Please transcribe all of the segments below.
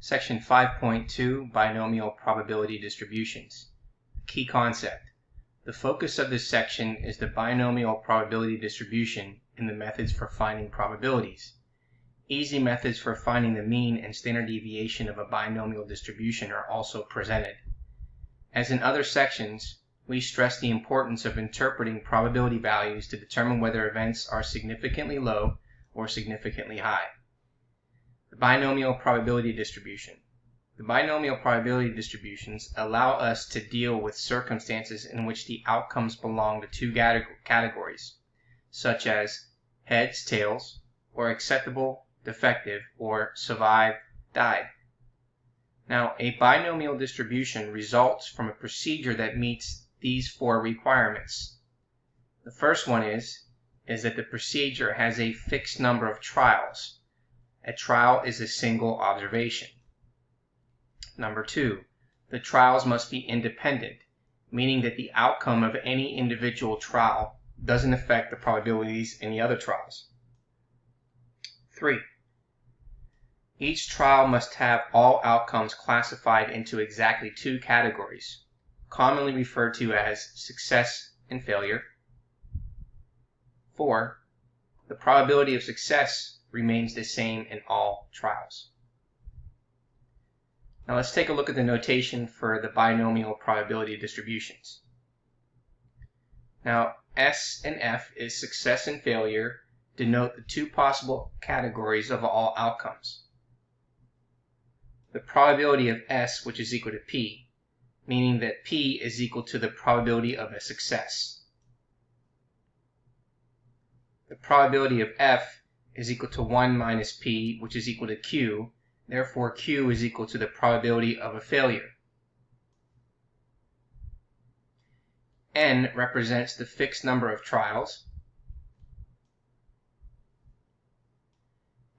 Section 5.2, Binomial Probability Distributions. Key concept. The focus of this section is the binomial probability distribution in the methods for finding probabilities. Easy methods for finding the mean and standard deviation of a binomial distribution are also presented. As in other sections, we stress the importance of interpreting probability values to determine whether events are significantly low or significantly high. The binomial probability distribution. The binomial probability distributions allow us to deal with circumstances in which the outcomes belong to two categories, such as heads, tails, or acceptable, defective, or survived, died. Now, a binomial distribution results from a procedure that meets these four requirements. The first one is that the procedure has a fixed number of trials. A trial is a single observation. Number two, the trials must be independent, meaning that the outcome of any individual trial doesn't affect the probabilities in the other trials. 3. Each trial must have all outcomes classified into exactly two categories, commonly referred to as success and failure. 4. The probability of success remains the same in all trials. Now let's take a look at the notation for the binomial probability distributions. Now S and F is success and failure, denote the two possible categories of all outcomes. The probability of S, which is equal to P, meaning that P is equal to the probability of a success. The probability of F is equal to 1 minus P, which is equal to Q. Therefore, Q is equal to the probability of a failure. N represents the fixed number of trials.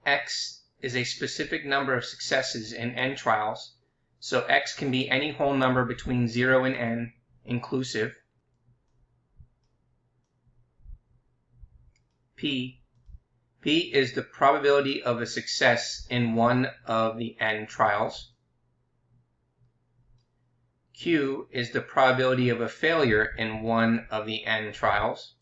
X is a specific number of successes in N trials, so X can be any whole number between 0 and N, inclusive. P is the probability of a success in one of the N trials. Q is the probability of a failure in one of the N trials.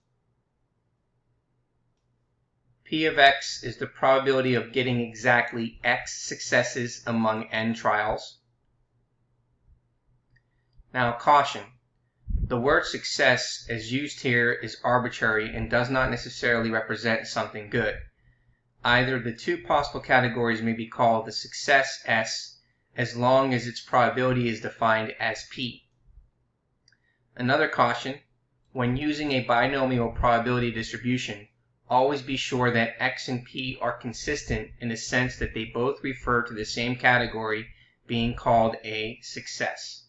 P of X is the probability of getting exactly X successes among N trials. Now, caution. The word success as used here is arbitrary and does not necessarily represent something good. Either the two possible categories may be called the success S as long as its probability is defined as P. Another caution, when using a binomial probability distribution, always be sure that X and P are consistent in the sense that they both refer to the same category being called a success.